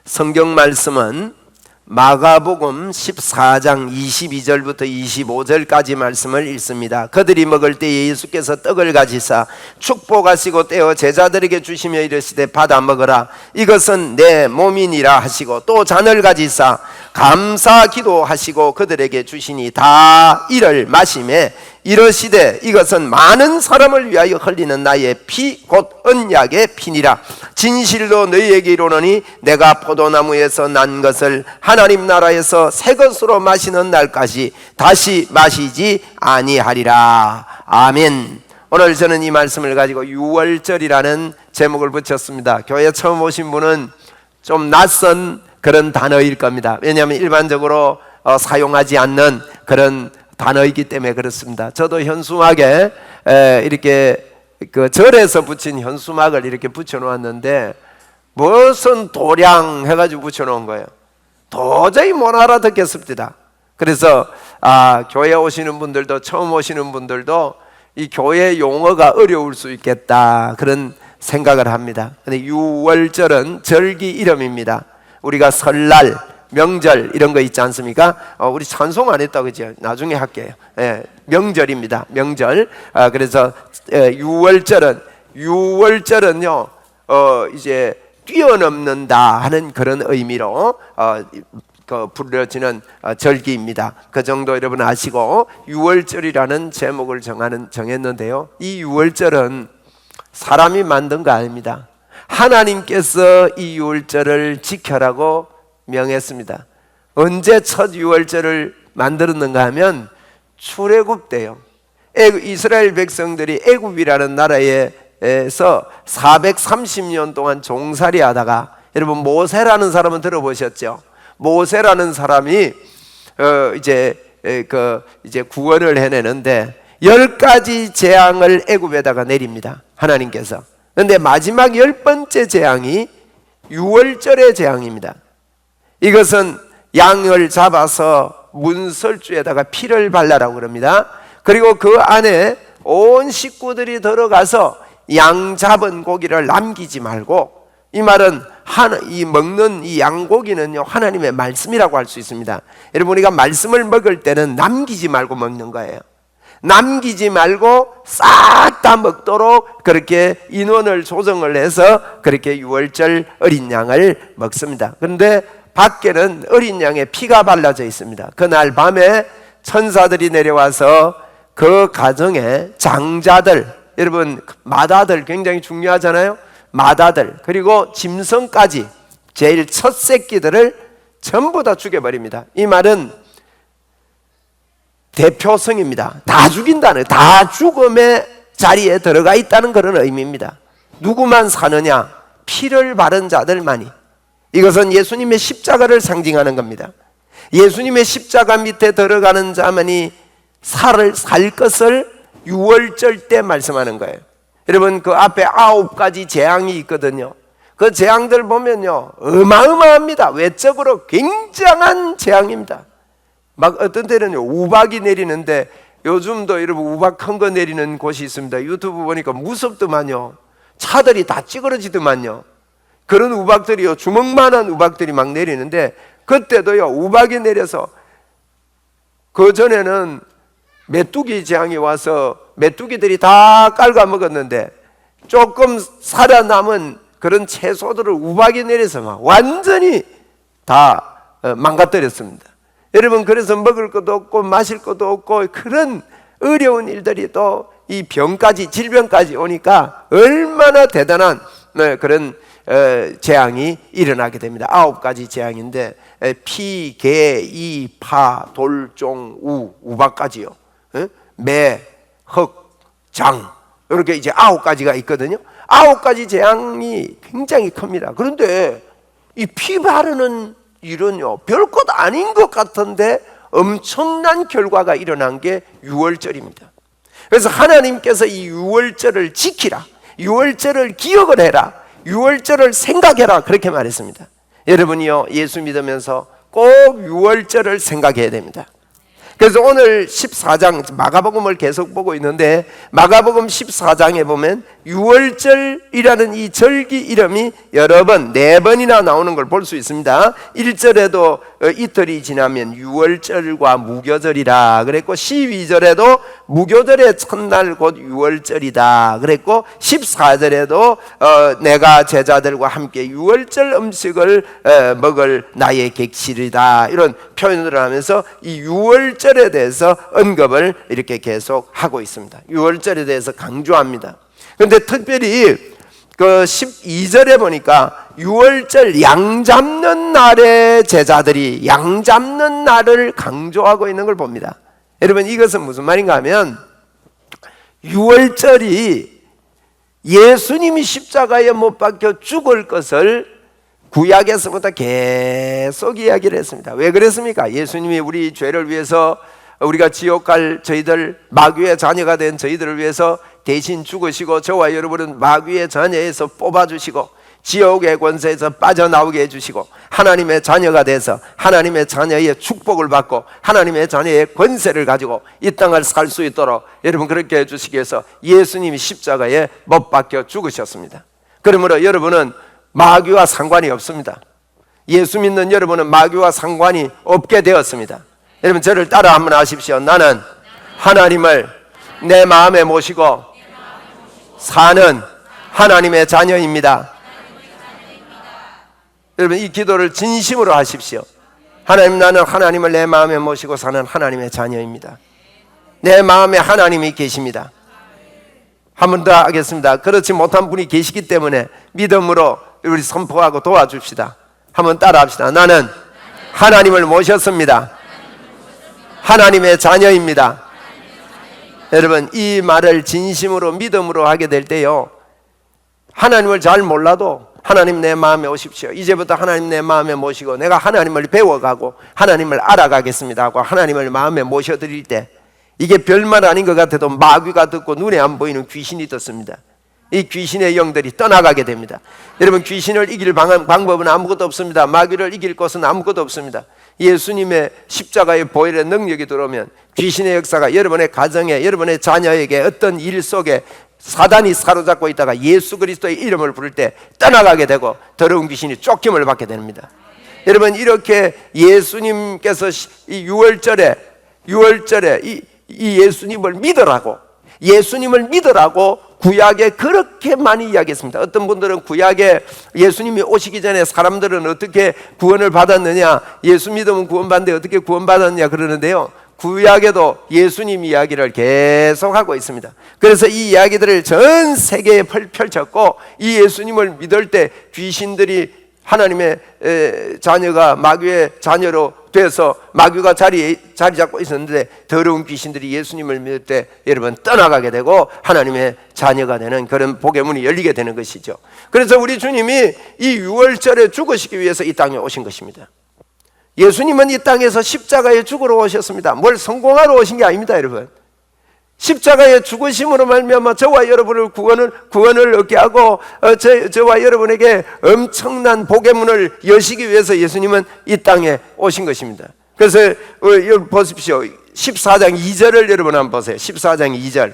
성경 말씀은 마가복음 14장 22절부터 25절까지 말씀을 읽습니다. 그들이 먹을 때 예수께서 떡을 가지사 축복하시고 떼어 제자들에게 주시며 이르시되 받아 먹으라, 이것은 내 몸이니라 하시고, 또 잔을 가지사 감사 기도하시고 그들에게 주시니 다 이를 마시매 이르시되 이것은 많은 사람을 위하여 흘리는 나의 피 곧 언약의 피니라. 진실로 너희에게 이르노니 내가 포도나무에서 난 것을 하나님 나라에서 새 것으로 마시는 날까지 다시 마시지 아니하리라. 아멘. 오늘 저는 이 말씀을 가지고 유월절이라는 제목을 붙였습니다. 교회 처음 오신 분은 좀 낯선 그런 단어일 겁니다. 왜냐하면 일반적으로 사용하지 않는 그런 단어이기 때문에 그렇습니다. 저도 현수막에 이렇게 그 절에서 붙인 현수막을 이렇게 붙여놓았는데 무슨 도량 해가지고 붙여놓은 거예요. 도저히 못 알아듣겠습니다. 그래서 교회 오시는 분들도, 처음 오시는 분들도 이 교회 용어가 어려울 수 있겠다, 그런 생각을 합니다. 근데 유월절은 절기 이름입니다. 우리가 설날, 명절 이런 거 있지 않습니까? 우리 찬송 안 했다 그죠? 나중에 할게요. 명절입니다. 명절. 그래서 유월절은요 이제 뛰어넘는다 하는 그런 의미로 부르짖는 절기입니다. 그 정도 여러분 아시고, 유월절이라는 제목을 정했는데요, 이 유월절은 사람이 만든 거 아닙니다. 하나님께서 이 유월절을 지켜라고 명했습니다. 언제 첫 유월절을 만들었는가 하면 출애굽 때요. 이스라엘 백성들이 애굽이라는 나라에서 430년 동안 종살이 하다가, 여러분 모세라는 사람은 들어보셨죠? 모세라는 사람이 이제 구원을 해내는데 10가지 재앙을 애굽에다가 내립니다, 하나님께서. 그런데 마지막 10번째 재앙이 유월절의 재앙입니다. 이것은 양을 잡아서 문설주에다가 피를 발라라고 그럽니다. 그리고 그 안에 온 식구들이 들어가서 양 잡은 고기를 남기지 말고, 이 말은 이 먹는 이 양고기는요 하나님의 말씀이라고 할 수 있습니다. 여러분, 우리가 말씀을 먹을 때는 남기지 말고 먹는 거예요. 남기지 말고 싹 다 먹도록 그렇게 인원을 조정을 해서 그렇게 유월절 어린 양을 먹습니다. 그런데 밖에는 어린 양의 피가 발라져 있습니다. 그날 밤에 천사들이 내려와서 그 가정의 장자들, 여러분 맏아들 굉장히 중요하잖아요. 맏아들 그리고 짐승까지 제일 첫 새끼들을 전부 다 죽여버립니다. 이 말은 대표성입니다. 다 죽인다는, 다 죽음의 자리에 들어가 있다는 그런 의미입니다. 누구만 사느냐? 피를 바른 자들만이. 이것은 예수님의 십자가를 상징하는 겁니다. 예수님의 십자가 밑에 들어가는 자만이 살 것을 유월절 때 말씀하는 거예요. 여러분, 그 앞에 9가지 재앙이 있거든요. 그 재앙들 보면요 어마어마합니다. 외적으로 굉장한 재앙입니다. 막 어떤 때는요 우박이 내리는데, 요즘도 여러분 우박 큰 거 내리는 곳이 있습니다. 유튜브 보니까 무섭더만요. 차들이 다 찌그러지더만요. 그런 우박들이요, 주먹만한 우박들이 막 내리는데, 그때도요 우박이 내려서, 그 전에는 메뚜기 재앙이 와서 메뚜기들이 다 깔아먹었는데 조금 살아남은 그런 채소들을 우박이 내려서 막 완전히 다 망가뜨렸습니다. 여러분, 그래서 먹을 것도 없고 마실 것도 없고 그런 어려운 일들이 또 이 병까지, 질병까지 오니까 얼마나 대단한 그런 재앙이 일어나게 됩니다. 9가지 재앙인데 피, 개, 이, 파, 돌, 종, 우박까지요. 매, 흑, 장, 이렇게 이제 9가지가 있거든요. 9가지 재앙이 굉장히 큽니다. 그런데 이 피 바르는 일은요 별것 아닌 것 같은데 엄청난 결과가 일어난 게 유월절입니다. 그래서 하나님께서 이 유월절을 지키라, 유월절을 기억을 해라, 유월절을 생각해라, 그렇게 말했습니다. 여러분이요 예수 믿으면서 꼭 유월절을 생각해야 됩니다. 그래서 오늘 14장 마가복음을 계속 보고 있는데 마가복음 14장에 보면 유월절이라는 이 절기 이름이 여러 번, 4번이나 나오는 걸 볼 수 있습니다. 1절에도 이틀이 지나면 유월절과 무교절이라 그랬고 12절에도 무교절의 첫날 곧 유월절이다 그랬고 14절에도 내가 제자들과 함께 유월절 음식을 먹을 나의 객실이다 이런 표현을 하면서 이 유월절에 대해서 언급을 이렇게 계속 하고 있습니다. 유월절에 대해서 강조합니다. 그런데 특별히 그 12절에 보니까 유월절 양 잡는 날에 제자들이 양 잡는 날을 강조하고 있는 걸 봅니다. 여러분 이것은 무슨 말인가 하면 유월절이 예수님이 십자가에 못 박혀 죽을 것을 구약에서부터 계속 이야기를 했습니다. 왜 그랬습니까? 예수님이 우리 죄를 위해서 우리가 지옥 갈 저희들 마귀의 자녀가 된 저희들을 위해서 대신 죽으시고 저와 여러분은 마귀의 자녀에서 뽑아주시고 지옥의 권세에서 빠져나오게 해주시고 하나님의 자녀가 돼서 하나님의 자녀의 축복을 받고 하나님의 자녀의 권세를 가지고 이 땅을 살 수 있도록 여러분 그렇게 해주시기 위해서 예수님이 십자가에 못 박혀 죽으셨습니다. 그러므로 여러분은 마귀와 상관이 없습니다. 예수 믿는 여러분은 마귀와 상관이 없게 되었습니다. 여러분 저를 따라 한번 하십시오. 나는 하나님을 내 마음에 모시고 사는 하나님의 자녀입니다. 여러분 이 기도를 진심으로 하십시오. 하나님 나는 하나님을 내 마음에 모시고 사는 하나님의 자녀입니다. 내 마음에 하나님이 계십니다. 한 번 더 하겠습니다. 그렇지 못한 분이 계시기 때문에 믿음으로 우리 선포하고 도와줍시다. 한번 따라 합시다. 나는 하나님을 모셨습니다. 하나님의 자녀입니다. 여러분 이 말을 진심으로 믿음으로 하게 될 때요 하나님을 잘 몰라도 하나님 내 마음에 오십시오. 이제부터 하나님 내 마음에 모시고 내가 하나님을 배워가고 하나님을 알아가겠습니다 하고 하나님을 마음에 모셔드릴 때 이게 별말 아닌 것 같아도 마귀가 듣고 눈에 안 보이는 귀신이 듣습니다. 이 귀신의 영들이 떠나가게 됩니다. 여러분 귀신을 이길 방법은 아무것도 없습니다. 마귀를 이길 것은 아무것도 없습니다. 예수님의 십자가의 보혈의 능력이 들어오면 귀신의 역사가 여러분의 가정에 여러분의 자녀에게 어떤 일 속에 사단이 사로잡고 있다가 예수 그리스도의 이름을 부를 때 떠나가게 되고 더러운 귀신이 쫓김을 받게 됩니다. 여러분 이렇게 예수님께서 이 유월절에 이 예수님을 믿으라고 구약에 그렇게 많이 이야기했습니다. 어떤 분들은 구약에 예수님이 오시기 전에 사람들은 어떻게 구원을 받았느냐, 예수 믿으면 구원받는데 어떻게 구원받았느냐 그러는데요, 구약에도 예수님 이야기를 계속하고 있습니다. 그래서 이 이야기들을 전 세계에 펼쳤고 이 예수님을 믿을 때 귀신들이 하나님의 자녀가 마귀의 자녀로 돼서 마귀가 자리 잡고 있었는데 더러운 귀신들이 예수님을 믿을 때 여러분 떠나가게 되고 하나님의 자녀가 되는 그런 복의 문이 열리게 되는 것이죠. 그래서 우리 주님이 이 유월절에 죽으시기 위해서 이 땅에 오신 것입니다. 예수님은 이 땅에서 십자가에 죽으러 오셨습니다. 뭘 성공하러 오신 게 아닙니다, 여러분. 십자가의 죽으심으로 말미암아 저와 여러분을 구원을 얻게 하고 저와 여러분에게 엄청난 복의 문을 여시기 위해서 예수님은 이 땅에 오신 것입니다. 그래서 여러분 보십시오. 14장 2절을 여러분 한번 보세요. 14장 2절.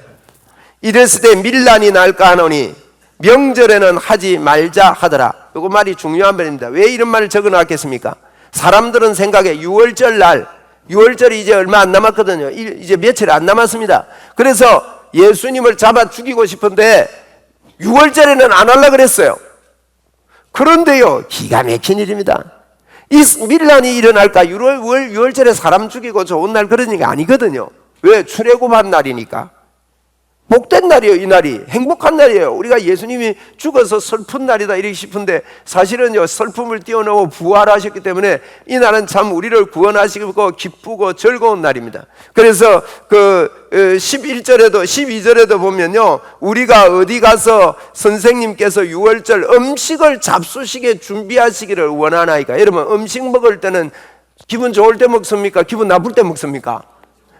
이랬을 때 밀란이 날까 하노니 명절에는 하지 말자 하더라. 이거 말이 중요한 말입니다. 왜 이런 말을 적어놨겠습니까? 사람들은 생각에 유월절이 이제 얼마 안 남았거든요. 이제 며칠 안 남았습니다. 그래서 예수님을 잡아 죽이고 싶은데 유월절에는 안 하려고 그랬어요. 그런데요, 기가 막힌 일입니다. 이 밀란이 일어날까? 유월절에 사람 죽이고 좋은 날 그런 게 아니거든요. 왜? 출애굽한 날이니까. 복된 날이에요. 이 날이 행복한 날이에요. 우리가 예수님이 죽어서 슬픈 날이다 이러기 싶은데 사실은요, 슬픔을 뛰어넘어 부활하셨기 때문에 이 날은 참 우리를 구원하시고 기쁘고 즐거운 날입니다. 그래서 그 11절에도 12절에도 보면요, 우리가 어디 가서 선생님께서 유월절 음식을 잡수시게 준비하시기를 원하나이까. 여러분 음식 먹을 때는 기분 좋을 때 먹습니까? 기분 나쁠 때 먹습니까?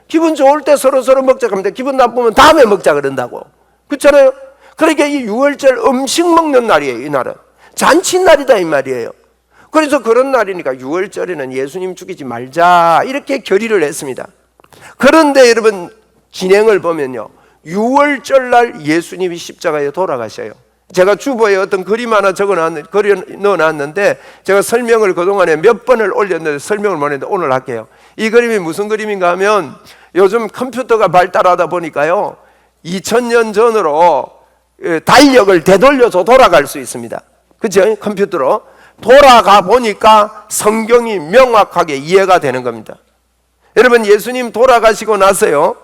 기분 좋을 때 서로 먹자 합니다. 기분 나쁘면 다음에 먹자 그런다고. 그렇잖아요. 그러니까 이 유월절 음식 먹는 날이에요. 이 날은 잔칫날이다 이 말이에요. 그래서 그런 날이니까 유월절에는 예수님 죽이지 말자 이렇게 결의를 했습니다. 그런데 여러분 진행을 보면요, 6월절 날 예수님이 십자가에 돌아가셔요. 제가 주보에 어떤 그림 하나 넣어놨는데 제가 설명을 그동안에 몇 번을 올렸는데 설명을 못 했는데 오늘 할게요. 이 그림이 무슨 그림인가 하면, 요즘 컴퓨터가 발달하다 보니까요 2000년 전으로 달력을 되돌려서 돌아갈 수 있습니다. 그죠? 컴퓨터로 돌아가 보니까 성경이 명확하게 이해가 되는 겁니다. 여러분, 예수님 돌아가시고 나서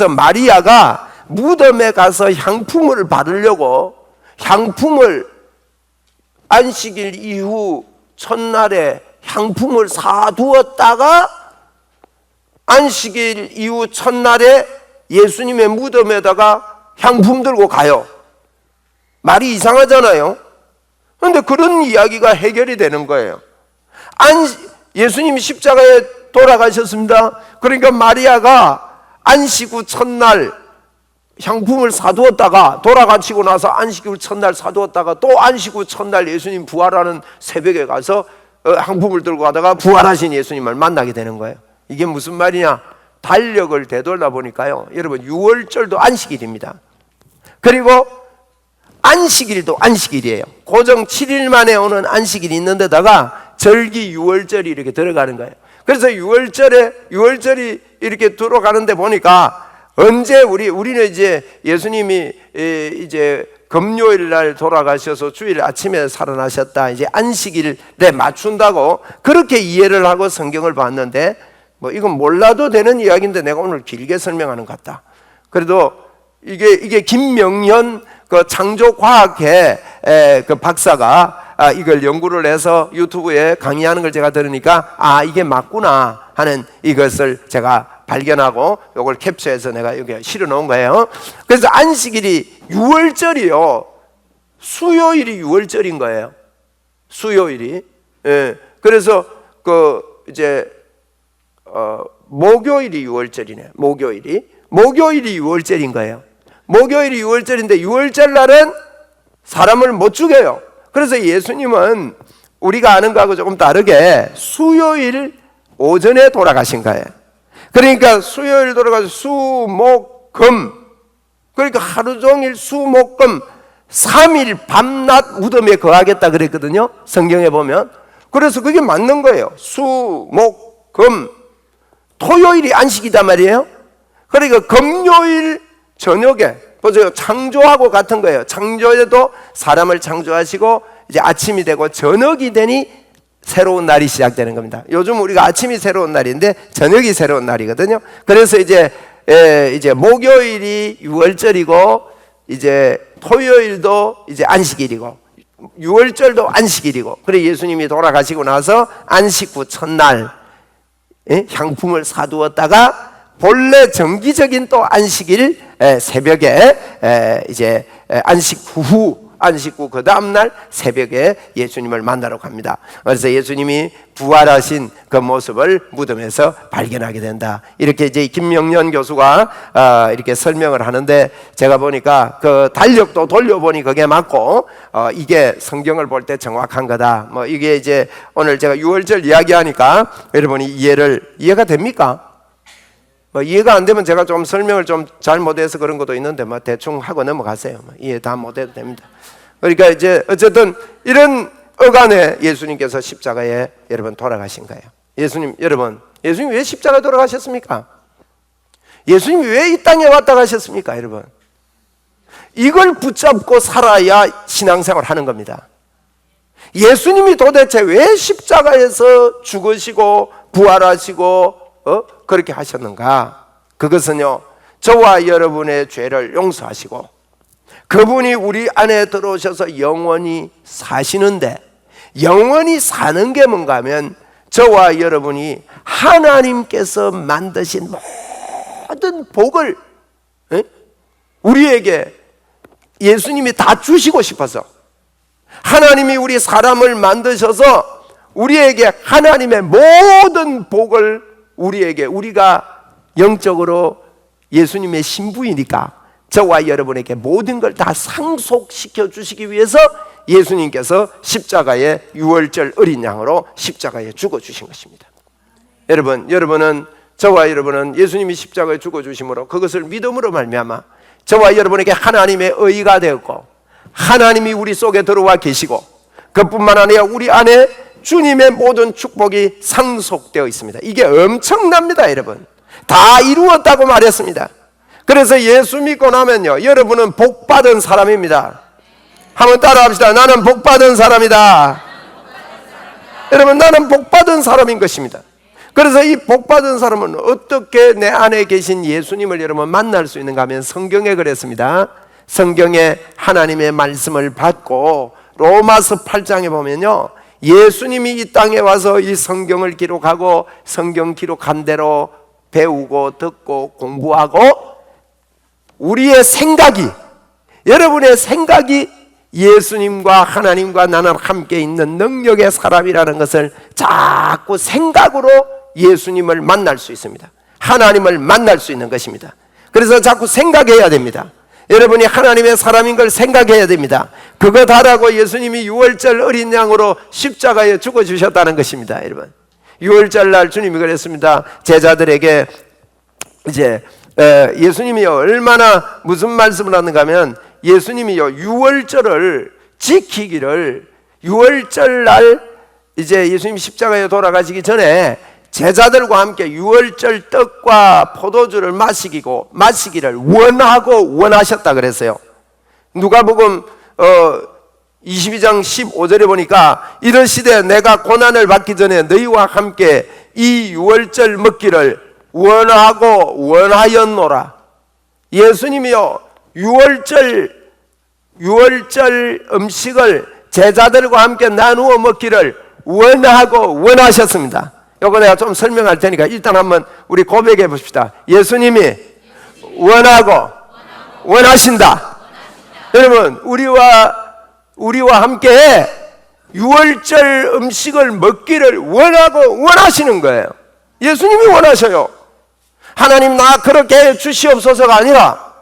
마리아가 무덤에 가서 향품을 바르려고 향품을 안식일 이후 첫날에 향품을 사두었다가 안식일 이후 첫날에 예수님의 무덤에다가 향품 들고 가요. 말이 이상하잖아요. 그런데 그런 이야기가 해결이 되는 거예요. 예수님이 십자가에 돌아가셨습니다. 그러니까 마리아가 안식 후 첫날 향품을 사두었다가, 돌아가시고 나서 안식 후 첫날 사두었다가 또 안식 후 첫날 예수님 부활하는 새벽에 가서 향품을 들고 가다가 부활하신 예수님을 만나게 되는 거예요. 이게 무슨 말이냐? 달력을 되돌다 보니까요, 여러분 6월절도 안식일입니다. 그리고 안식일도 안식일이에요. 고정 7일 만에 오는 안식일이 있는 데다가 절기 6월절이 이렇게 들어가는 거예요. 그래서 6월절이 이렇게 들어가는데 보니까, 언제 우리는 이제 예수님이 이제 금요일 날 돌아가셔서 주일 아침에 살아나셨다, 이제 안식일에 맞춘다고 그렇게 이해를 하고 성경을 봤는데, 뭐 이건 몰라도 되는 이야기인데 내가 오늘 길게 설명하는 것 같다. 그래도 이게 김명현 그 창조과학회 그 박사가 이걸 연구를 해서 유튜브에 강의하는 걸 제가 들으니까 이게 맞구나 하는 이것을 제가 발견하고 이걸 캡처해서 내가 여기 실어 놓은 거예요. 그래서 안식일이 6월절이요, 수요일이 6월절인 거예요. 수요일이. 예. 그래서 그 이제 목요일이 6월절이네. 목요일이 6월절인 거예요. 목요일이 6월절인데 6월절 날은 사람을 못 죽여요. 그래서 예수님은 우리가 아는 거하고 조금 다르게 수요일 오전에 돌아가신 거예요. 그러니까 수요일 돌아가서 수, 목, 금, 그러니까 하루 종일 수, 목, 금 3일 밤낮 무덤에 거하겠다 그랬거든요, 성경에 보면. 그래서 그게 맞는 거예요. 수, 목, 금, 토요일이 안식이단 말이에요. 그러니까 금요일 저녁에, 보세요, 창조하고 같은 거예요. 창조에도 사람을 창조하시고 이제 아침이 되고 저녁이 되니 새로운 날이 시작되는 겁니다. 요즘 우리가 아침이 새로운 날인데 저녁이 새로운 날이거든요. 그래서 이제 목요일이 6월절이고 이제 토요일도 이제 안식일이고 6월절도 안식일이고, 그래 예수님이 돌아가시고 나서 안식 후 첫날 향품을 사두었다가 본래 정기적인 또 안식일 새벽에 이제 안식 후 그 다음날 새벽에 예수님을 만나러 갑니다. 그래서 예수님이 부활하신 그 모습을 무덤에서 발견하게 된다. 이렇게 이제 김명년 교수가 이렇게 설명을 하는데, 제가 보니까 그 달력도 돌려보니 그게 맞고 이게 성경을 볼 때 정확한 거다. 뭐 이게 이제 오늘 제가 6월절 이야기하니까 여러분이 이해가 됩니까? 뭐 이해가 안 되면 제가 좀 설명을 좀 잘 못해서 그런 것도 있는데 뭐 대충 하고 넘어가세요. 뭐 이해 다 못해도 됩니다. 그러니까 이제 어쨌든 이런 어간에 예수님께서 십자가에 여러분 돌아가신 거예요. 여러분 예수님 왜 십자가에 돌아가셨습니까? 예수님이 왜 이 땅에 왔다 가셨습니까? 여러분, 이걸 붙잡고 살아야 신앙생활 하는 겁니다. 예수님이 도대체 왜 십자가에서 죽으시고 부활하시고 그렇게 하셨는가? 그것은요, 저와 여러분의 죄를 용서하시고 그분이 우리 안에 들어오셔서 영원히 사시는데, 영원히 사는 게 뭔가 하면 저와 여러분이 하나님께서 만드신 모든 복을 우리에게 예수님이 다 주시고 싶어서, 하나님이 우리 사람을 만드셔서 우리에게 하나님의 모든 복을 우리가 영적으로 예수님의 신부이니까 저와 여러분에게 모든 걸 다 상속시켜 주시기 위해서 예수님께서 십자가에 6월절 어린 양으로 십자가에 죽어 주신 것입니다. 여러분은 저와 여러분은 예수님이 십자가에 죽어주심으로 그것을 믿음으로 말미암아 저와 여러분에게 하나님의 의가 되었고 하나님이 우리 속에 들어와 계시고 그뿐만 아니라 우리 안에 주님의 모든 축복이 상속되어 있습니다. 이게 엄청납니다. 여러분 다 이루었다고 말했습니다. 그래서 예수 믿고 나면요 여러분은 복받은 사람입니다. 한번 따라합시다. 나는 복받은 사람이다. 여러분 나는 복받은 사람인 것입니다. 그래서 이 복받은 사람은 어떻게 내 안에 계신 예수님을 여러분 만날 수 있는가 하면 성경에 그랬습니다. 성경에 하나님의 말씀을 받고 로마서 8장에 보면요 예수님이 이 땅에 와서 이 성경을 기록하고 성경 기록한 대로 배우고 듣고 공부하고 우리의 생각이 여러분의 생각이 예수님과 하나님과 나는 함께 있는 능력의 사람이라는 것을 자꾸 생각으로 예수님을 만날 수 있습니다. 하나님을 만날 수 있는 것입니다. 그래서 자꾸 생각해야 됩니다. 여러분이 하나님의 사람인 걸 생각해야 됩니다. 그것 하라고 예수님이 6월절 어린 양으로 십자가에 죽어주셨다는 것입니다. 여러분 6월절 날 주님이 그랬습니다. 제자들에게 이제 예수님이요 얼마나 무슨 말씀을 하는가 하면 예수님이요 6월절을 지키기를 6월절 날 이제 예수님이 십자가에 돌아가시기 전에 제자들과 함께 6월절 떡과 포도주를 마시기를 원하셨다 그랬어요. 누가복음 22장 15절에 보니까 이르시되 내가 고난을 받기 전에 너희와 함께 이 6월절 먹기를 원하였노라. 예수님이요 6월절 음식을 제자들과 함께 나누어 먹기를 원하셨습니다. 이거 내가 좀 설명할 테니까 일단 한번 우리 고백해 봅시다. 예수님이 원하신다. 여러분 우리와 함께 6월절 음식을 먹기를 원하시는 거예요. 예수님이 원하셔요. 하나님 나 그렇게 해 주시옵소서가 아니라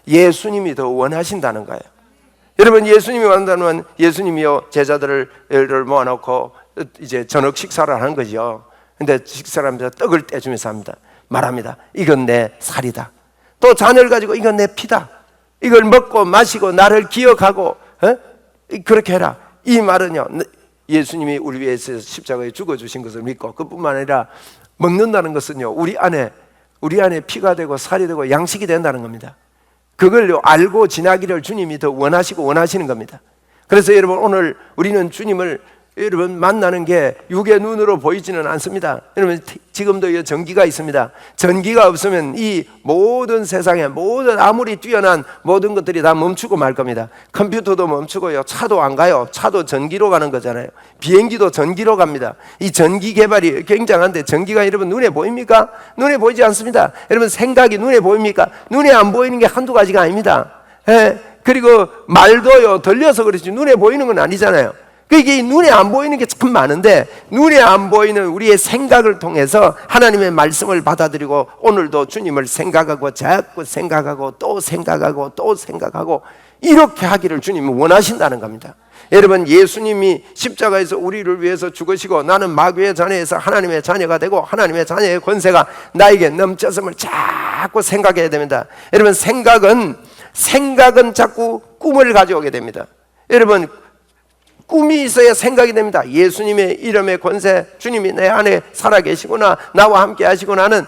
예수님이 더 원하신다는 거예요. 여러분 예수님이 원한다면 예수님이요 제자들을 모아놓고 이제 저녁 식사를 하는 거죠. 근데 식사를 하면서 떡을 떼주면서 합니다. 말합니다. 이건 내 살이다. 또 잔을 가지고 이건 내 피다. 이걸 먹고 마시고 나를 기억하고 그렇게 해라. 이 말은요 예수님이 우리 위해서 십자가에 죽어주신 것을 믿고 그뿐만 아니라 먹는다는 것은요 우리 안에 피가 되고 살이 되고 양식이 된다는 겁니다. 그걸 알고 지나기를 주님이 더 원하시고 원하시는 겁니다. 그래서 여러분 오늘 우리는 주님을 여러분 만나는 게 육의 눈으로 보이지는 않습니다. 여러분 지금도 전기가 있습니다. 전기가 없으면 이 모든 세상에 모든 아무리 뛰어난 모든 것들이 다 멈추고 말 겁니다. 컴퓨터도 멈추고요. 차도 안 가요. 차도 전기로 가는 거잖아요. 비행기도 전기로 갑니다. 이 전기 개발이 굉장한데 전기가 여러분 눈에 보입니까? 눈에 보이지 않습니다. 여러분 생각이 눈에 보입니까? 눈에 안 보이는 게 한두 가지가 아닙니다. 그리고 말도요 들려서 그렇지 눈에 보이는 건 아니잖아요. 이게 눈에 안 보이는 게 참 많은데 눈에 안 보이는 우리의 생각을 통해서 하나님의 말씀을 받아들이고 오늘도 주님을 생각하고 자꾸 생각하고 또 생각하고 또 생각하고 이렇게 하기를 주님이 원하신다는 겁니다. 여러분 예수님이 십자가에서 우리를 위해서 죽으시고 나는 마귀의 자녀에서 하나님의 자녀가 되고 하나님의 자녀의 권세가 나에게 넘쳤음을 자꾸 생각해야 됩니다. 여러분 생각은 자꾸 꿈을 가져오게 됩니다. 여러분 꿈이 있어야 생각이 됩니다. 예수님의 이름의 권세, 주님이 내 안에 살아계시구나, 나와 함께 하시구나는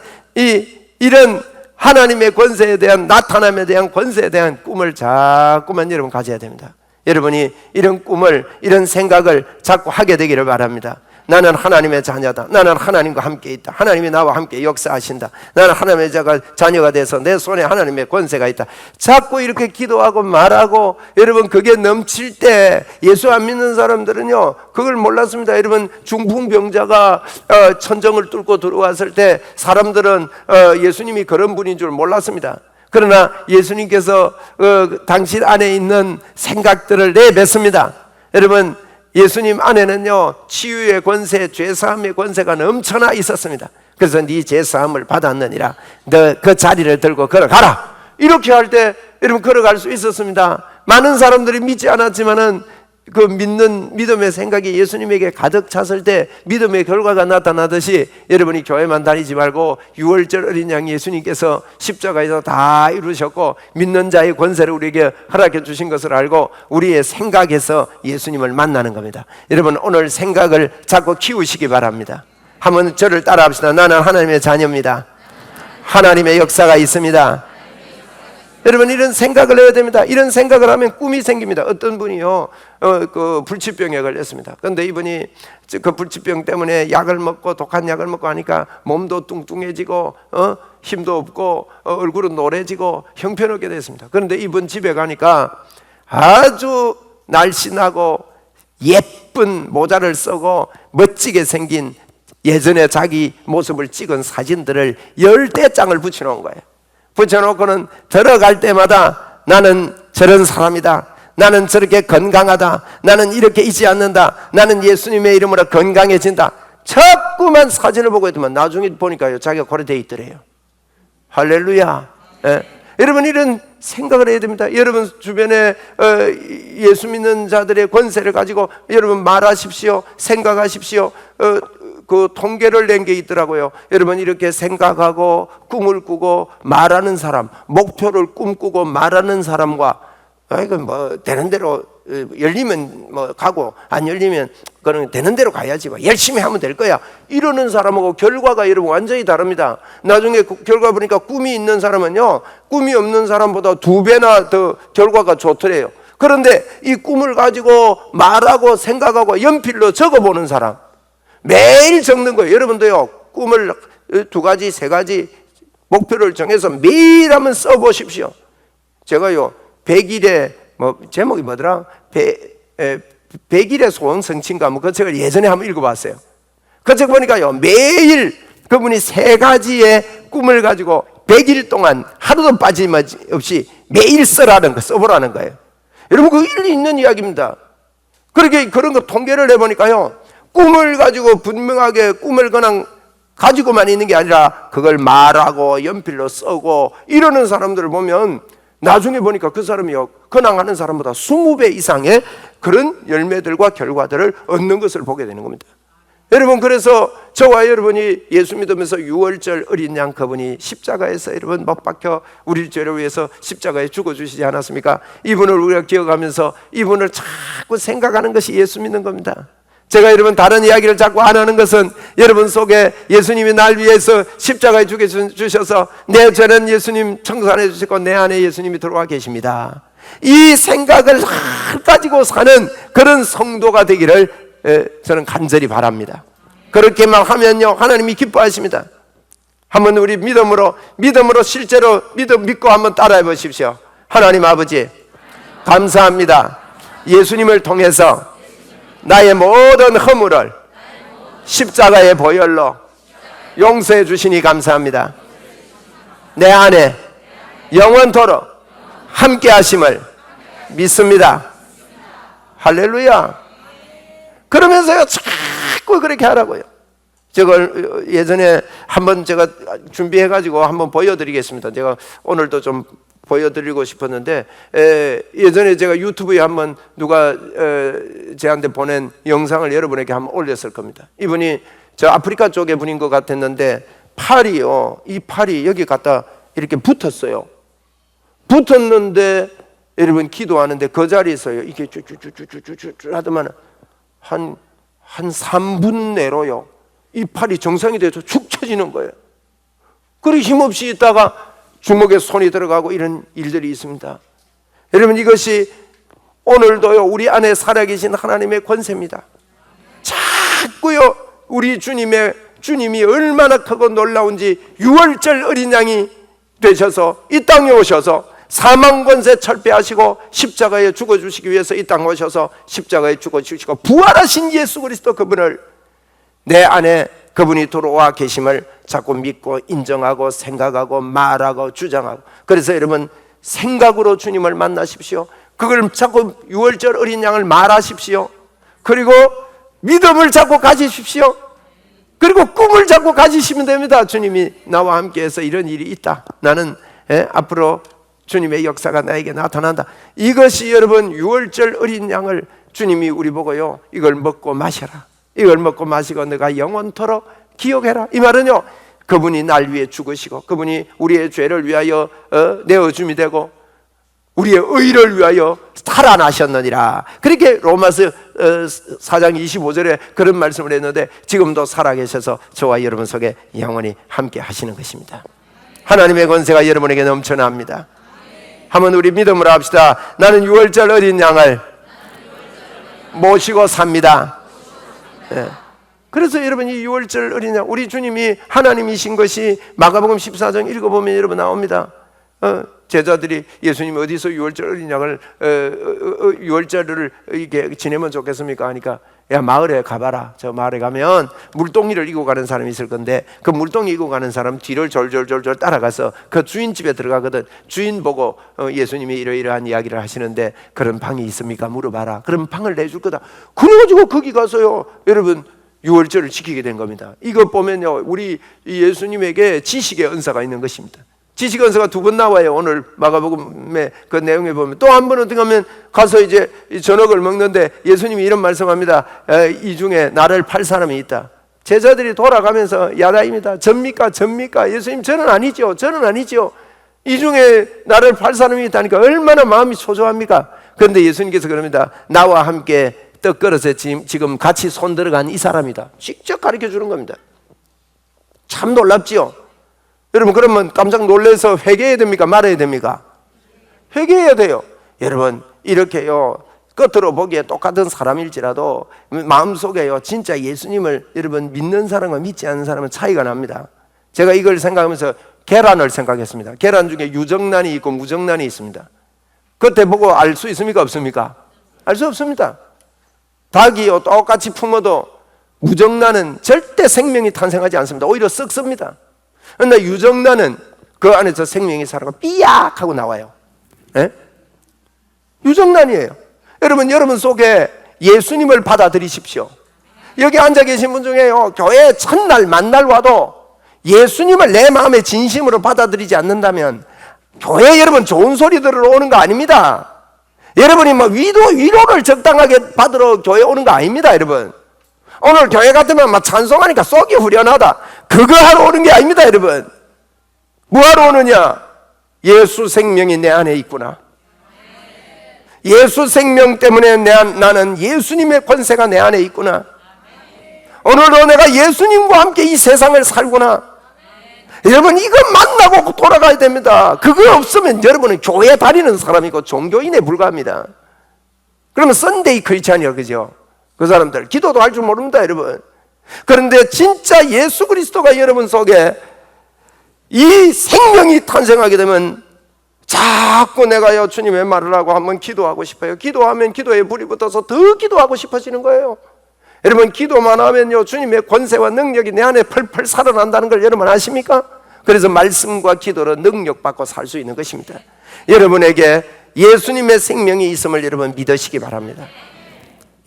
이런 하나님의 권세에 대한 나타남에 대한 권세에 대한 꿈을 자꾸만 여러분 가져야 됩니다. 여러분이 이런 꿈을 이런 생각을 자꾸 하게 되기를 바랍니다. 나는 하나님의 자녀다. 나는 하나님과 함께 있다. 하나님이 나와 함께 역사하신다. 나는 하나님의 자녀가 돼서 내 손에 하나님의 권세가 있다. 자꾸 이렇게 기도하고 말하고 여러분 그게 넘칠 때 예수 안 믿는 사람들은요 그걸 몰랐습니다. 여러분 중풍병자가 천정을 뚫고 들어왔을 때 사람들은 예수님이 그런 분인 줄 몰랐습니다. 그러나 예수님께서 당신 안에 있는 생각들을 내뱉습니다. 여러분 예수님 안에는요 치유의 권세, 죄사함의 권세가 넘쳐나 있었습니다. 그래서 네 죄사함을 받았느니라 너 그 자리를 들고 걸어가라 이렇게 할 때 여러분 걸어갈 수 있었습니다. 많은 사람들이 믿지 않았지만은 그 믿는 믿음의 생각이 예수님에게 가득 찼을 때 믿음의 결과가 나타나듯이 여러분이 교회만 다니지 말고 유월절 어린 양 예수님께서 십자가에서 다 이루셨고 믿는 자의 권세를 우리에게 허락해 주신 것을 알고 우리의 생각에서 예수님을 만나는 겁니다. 여러분 오늘 생각을 자꾸 키우시기 바랍니다. 한번 저를 따라합시다. 나는 하나님의 자녀입니다. 하나님의 역사가 있습니다. 여러분 이런 생각을 해야 됩니다. 이런 생각을 하면 꿈이 생깁니다. 어떤 분이요 그 불치병에 걸렸습니다. 그런데 이분이 그 불치병 때문에 약을 먹고 독한 약을 먹고 하니까 몸도 뚱뚱해지고 힘도 없고 얼굴은 노래지고 형편없게 됐습니다. 그런데 이분 집에 가니까 아주 날씬하고 예쁜 모자를 쓰고 멋지게 생긴 예전에 자기 모습을 찍은 사진들을 10대장을 붙여놓은 거예요. 붙여놓고는 들어갈 때마다 나는 저런 사람이다. 나는 저렇게 건강하다. 나는 이렇게 있지 않는다. 나는 예수님의 이름으로 건강해진다. 자꾸만 사진을 보고 있더만 나중에 보니까요 자기가 그래 돼 있더래요. 할렐루야. 여러분 이런 생각을 해야 됩니다. 여러분 주변에 예수 믿는 자들의 권세를 가지고 여러분 말하십시오. 생각하십시오. 그 통계를 낸 게 있더라고요. 여러분 이렇게 생각하고 꿈을 꾸고 말하는 사람, 목표를 꿈꾸고 말하는 사람과 이거 뭐 되는 대로 열리면 뭐 가고 안 열리면 그는 되는 대로 가야지 뭐 열심히 하면 될 거야 이러는 사람하고 결과가 여러분 완전히 다릅니다. 나중에 결과 보니까 꿈이 있는 사람은요 꿈이 없는 사람보다 2배나 더 결과가 좋더래요. 그런데 이 꿈을 가지고 말하고 생각하고 연필로 적어보는 사람 매일 적는 거예요. 여러분도요 꿈을 2가지 3가지 목표를 정해서 매일 한번 써보십시오. 제가요 100일에 뭐 제목이 뭐더라? 100일의 소원 성취인가 뭐 그 책을 예전에 한번 읽어봤어요. 그 책 보니까요 매일 그분이 3가지의 꿈을 가지고 100일 동안 하루도 빠짐없이 매일 써보라는 거예요. 여러분 그 일리 있는 이야기입니다. 그렇게 그런 거 통계를 내보니까요 꿈을 가지고 분명하게 꿈을 그냥 가지고만 있는 게 아니라 그걸 말하고 연필로 쓰고 이러는 사람들을 보면 나중에 보니까 그 사람이요 그냥 하는 사람보다 20배 이상의 그런 열매들과 결과들을 얻는 것을 보게 되는 겁니다. 여러분 그래서 저와 여러분이 예수 믿으면서 유월절 어린 양 그분이 십자가에서 여러분 못 박혀 우리 죄를 위해서 십자가에 죽어주시지 않았습니까? 이분을 우리가 기억하면서 이분을 자꾸 생각하는 것이 예수 믿는 겁니다. 제가 여러분 다른 이야기를 자꾸 안 하는 것은 여러분 속에 예수님이 날 위해서 십자가에 죽여주셔서 내 죄는 예수님 청산해 주시고 내 안에 예수님이 들어와 계십니다. 이 생각을 가지고 사는 그런 성도가 되기를 저는 간절히 바랍니다. 그렇게만 하면요 하나님이 기뻐하십니다. 한번 우리 믿음으로 실제로 믿고 한번 따라해 보십시오. 하나님 아버지 감사합니다. 예수님을 통해서 나의 모든 허물을 십자가의 보혈로 용서해 주시니 감사합니다. 내 안에 영원토록 함께 하심을 믿습니다. 할렐루야. 그러면서요 자꾸 그렇게 하라고요. 저걸 예전에 한번 제가 준비해가지고 한번 보여드리겠습니다. 제가 오늘도 좀 보여드리고 싶었는데 예전에 제가 유튜브에 한번 누가 제한테 보낸 영상을 여러분에게 한번 올렸을 겁니다. 이분이 저 아프리카 쪽의 분인 것 같았는데 이 팔이 여기 갖다 이렇게 붙었어요. 붙었는데 여러분 기도하는데 그 자리에서요 이게 쭈쭈쭈쭈쭈쭈 하더만 한 3분 내로요 이 팔이 정상이 돼서 축 처지는 거예요. 그리고 힘없이 있다가 주먹에 손이 들어가고 이런 일들이 있습니다. 여러분 이것이 오늘도요 우리 안에 살아계신 하나님의 권세입니다. 자꾸요 우리 주님이 얼마나 크고 놀라운지 유월절 어린 양이 되셔서 이 땅에 오셔서 사망 권세 철폐하시고 십자가에 죽어주시기 위해서 이 땅에 오셔서 십자가에 죽어주시고 부활하신 예수 그리스도 그분을 내 안에 그분이 들어와 계심을 자꾸 믿고 인정하고 생각하고 말하고 주장하고 그래서 여러분 생각으로 주님을 만나십시오. 그걸 자꾸 유월절 어린 양을 말하십시오. 그리고 믿음을 자꾸 가지십시오. 그리고 꿈을 자꾸 가지시면 됩니다. 주님이 나와 함께해서 이런 일이 있다. 나는 앞으로 주님의 역사가 나에게 나타난다. 이것이 여러분 유월절 어린 양을 주님이 우리 보고요, 이걸 먹고 마셔라, 이걸 먹고 마시고 너가 영원토록 기억해라. 이 말은요, 그분이 날 위해 죽으시고 그분이 우리의 죄를 위하여 내어줌이 되고 우리의 의를 위하여 살아나셨느니라. 그렇게 로마서 4장 25절에 그런 말씀을 했는데 지금도 살아계셔서 저와 여러분 속에 영원히 함께 하시는 것입니다. 하나님의 권세가 여러분에게 넘쳐납니다. 한번 우리 믿음으로 합시다. 나는 유월절 어린 양을 모시고 삽니다. 네. 그래서 여러분, 이 유월절 어린 양, 우리 주님이 하나님이신 것이 마가복음 14장 읽어보면 여러분 나옵니다. 제자들이 예수님 어디서 유월절 어린 양을 유월절을 이게 지내면 좋겠습니까 하니까, 야, 마을에 가봐라. 저 마을에 가면 물동이를 이고 가는 사람이 있을 건데 그 물동이 이고 가는 사람 뒤를 졸졸졸졸 따라가서 그 주인집에 들어가거든. 주인 보고 예수님이 이러이러한 이야기를 하시는데 그런 방이 있습니까 물어봐라. 그럼 방을 내줄 거다. 그래가지고 거기 가서요, 여러분, 유월절을 지키게 된 겁니다. 이거 보면요, 우리 예수님에게 지식의 은사가 있는 것입니다. 지식의 은사가 두 번 나와요. 오늘 마가복음의 그 내용에 보면 또 한 번 어떻게 하면 가서 이제 저녁을 먹는데 예수님이 이런 말씀합니다. 이 중에 나를 팔 사람이 있다. 제자들이 돌아가면서 야다입니다. 접니까? 접니까? 예수님, 저는 아니죠. 저는 아니죠. 이 중에 나를 팔 사람이 있다니까 얼마나 마음이 초조합니까? 그런데 예수님께서 그럽니다. 나와 함께 떡 그릇에 지금 같이 손 들어간 이 사람이다. 직접 가르쳐 주는 겁니다. 참 놀랍지요? 여러분, 그러면 깜짝 놀라서 회개해야 됩니까? 말아야 됩니까? 회개해야 돼요. 여러분, 이렇게요, 겉으로 보기에 똑같은 사람일지라도 마음속에요, 진짜 예수님을 여러분 믿는 사람과 믿지 않는 사람은 차이가 납니다. 제가 이걸 생각하면서 계란을 생각했습니다. 계란 중에 유정란이 있고 무정란이 있습니다. 겉에 보고 알 수 있습니까? 없습니까? 알 수 없습니다. 닭이요, 똑같이 품어도 무정란은 절대 생명이 탄생하지 않습니다. 오히려 썩습니다. 그런데 유정란은 그 안에서 생명이 살아가 삐약 하고 나와요. 예? 유정란이에요. 여러분 속에 예수님을 받아들이십시오. 여기 앉아 계신 분 중에요, 교회 첫날 만날 와도 예수님을 내 마음의 진심으로 받아들이지 않는다면 교회 여러분 좋은 소리 들으러 오는 거 아닙니다. 여러분이 뭐 위로를 적당하게 받으러 교회 오는 거 아닙니다. 여러분, 오늘 교회 같으면 막 찬송하니까 속이 후련하다, 그거 하러 오는 게 아닙니다. 여러분, 뭐 하러 오느냐? 예수 생명이 내 안에 있구나. 예수 생명 때문에 나는 예수님의 권세가 내 안에 있구나. 오늘도 내가 예수님과 함께 이 세상을 살구나. 여러분, 이거 만나고 돌아가야 됩니다. 그거 없으면 여러분은 교회 다니는 사람이고 종교인에 불과합니다. 그러면 썬데이 크리스찬이요, 그죠? 그 사람들 기도도 할 줄 모릅니다, 여러분. 그런데 진짜 예수 그리스도가 여러분 속에 이 생명이 탄생하게 되면 자꾸 내가요, 주님의 말을 하고 한번 기도하고 싶어요. 기도하면 기도에 불이 붙어서 더 기도하고 싶어지는 거예요. 여러분, 기도만 하면요, 주님의 권세와 능력이 내 안에 펄펄 살아난다는 걸 여러분 아십니까? 그래서 말씀과 기도로 능력받고 살 수 있는 것입니다. 여러분에게 예수님의 생명이 있음을 여러분 믿으시기 바랍니다.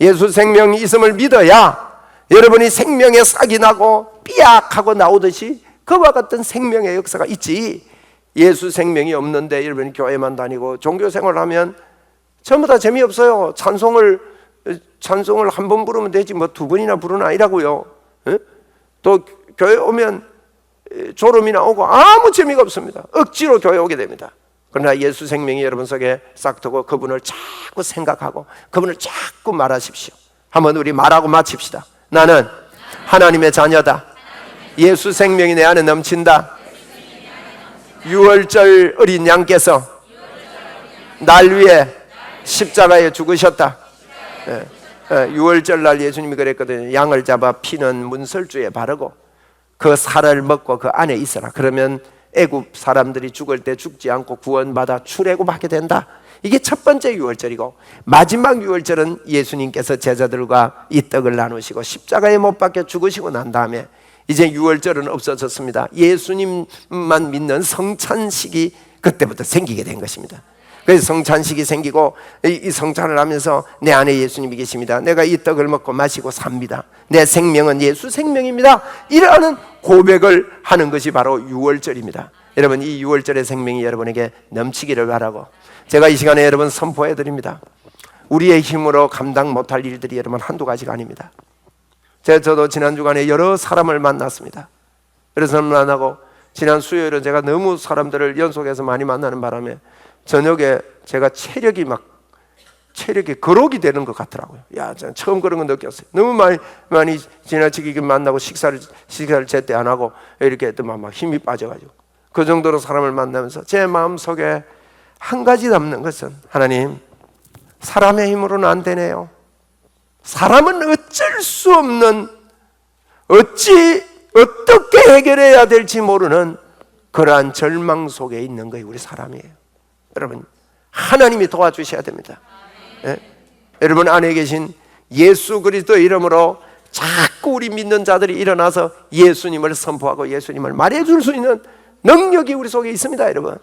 예수 생명이 있음을 믿어야 여러분이 생명의 싹이 나고 삐약하고 나오듯이 그와 같은 생명의 역사가 있지, 예수 생명이 없는데 여러분이 교회만 다니고 종교생활을 하면 전부 다 재미없어요. 찬송을 한 번 부르면 되지 뭐 두 번이나 부르나 아니라고요. 또 교회 오면 졸음이나 오고 아무 재미가 없습니다. 억지로 교회 오게 됩니다. 그러나 예수 생명이 여러분 속에 싹 트고 그분을 자꾸 생각하고 그분을 자꾸 말하십시오. 한번 우리 말하고 마칩시다. 나는 하나님의 자녀다. 예수 생명이 내 안에 넘친다. 유월절 어린 양께서 날 위해 십자가에 죽으셨다. 유월절 날 예수님이 그랬거든요. 양을 잡아 피는 문설주에 바르고 그 살을 먹고 그 안에 있어라. 그러면 애굽 사람들이 죽을 때 죽지 않고 구원받아 출애굽하게 된다. 이게 첫 번째 유월절이고, 마지막 유월절은 예수님께서 제자들과 이 떡을 나누시고 십자가에 못 박혀 죽으시고 난 다음에 이제 유월절은 없어졌습니다. 예수님만 믿는 성찬식이 그때부터 생기게 된 것입니다. 그래서 성찬식이 생기고 이 성찬을 하면서 내 안에 예수님이 계십니다. 내가 이 떡을 먹고 마시고 삽니다. 내 생명은 예수 생명입니다. 이러한 고백을 하는 것이 바로 유월절입니다. 여러분, 이 유월절의 생명이 여러분에게 넘치기를 바라고 제가 이 시간에 여러분 선포해 드립니다. 우리의 힘으로 감당 못할 일들이 여러분 한두 가지가 아닙니다. 저도 지난 주간에 여러 사람을 만났습니다. 그래서 만나고 지난 수요일은 제가 너무 사람들을 연속해서 많이 만나는 바람에 저녁에 제가 체력이 거록이 되는 것 같더라고요. 야, 저는 처음 그런 거 느꼈어요. 너무 많이 지나치게 만나고 식사를 제때 안 하고 이렇게 막 힘이 빠져가지고 그 정도로 사람을 만나면서 제 마음속에 한 가지 남는 것은 하나님, 사람의 힘으로는 안 되네요. 사람은 어쩔 수 없는, 어떻게 해결해야 될지 모르는 그러한 절망 속에 있는 거예요. 우리 사람이에요. 여러분, 하나님이 도와주셔야 됩니다. 예? 여러분 안에 계신 예수 그리스도의 이름으로 자꾸 우리 믿는 자들이 일어나서 예수님을 선포하고 예수님을 말해줄 수 있는 능력이 우리 속에 있습니다. 여러분,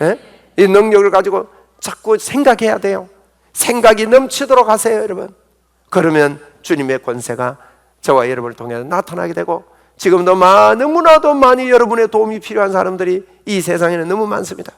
예? 이 능력을 가지고 자꾸 생각해야 돼요. 생각이 넘치도록 하세요. 여러분, 그러면 주님의 권세가 저와 여러분을 통해서 나타나게 되고, 지금도 너무나도 많이 여러분의 도움이 필요한 사람들이 이 세상에는 너무 많습니다.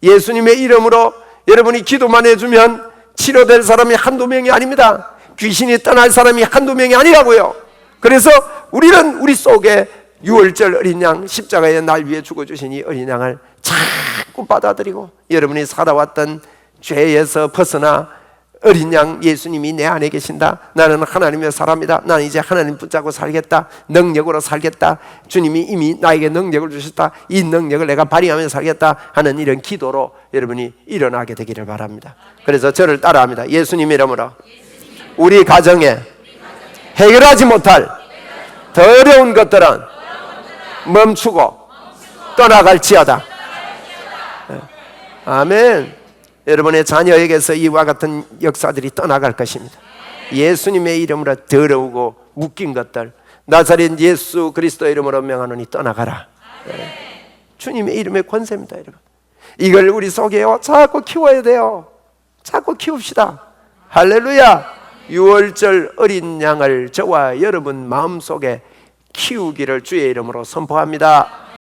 예수님의 이름으로 여러분이 기도만 해주면 치료될 사람이 한두 명이 아닙니다. 귀신이 떠날 사람이 한두 명이 아니라고요. 그래서 우리는 우리 속에 유월절 어린 양, 십자가의 날 위해 죽어주신 이 어린 양을 자꾸 받아들이고, 여러분이 살아왔던 죄에서 벗어나 어린 양 예수님이 내 안에 계신다. 나는 하나님의 사람이다. 나는 이제 하나님 붙잡고 살겠다. 능력으로 살겠다. 주님이 이미 나에게 능력을 주셨다. 이 능력을 내가 발휘하며 살겠다 하는 이런 기도로 여러분이 일어나게 되기를 바랍니다. 그래서 저를 따라합니다. 예수님 이름으로 우리 가정에 해결하지 못할 더 어려운 것들은 멈추고 떠나갈지어다. 아멘. 여러분의 자녀에게서 이와 같은 역사들이 떠나갈 것입니다. 예수님의 이름으로 더러우고 묶인 것들, 나사렛 예수 그리스도 이름으로 명하노니 떠나가라. 주님의 이름의 권세입니다. 여러분, 이걸 우리 속에요 자꾸 키워야 돼요. 자꾸 키웁시다. 할렐루야. 유월절 어린 양을 저와 여러분 마음속에 키우기를 주의 이름으로 선포합니다.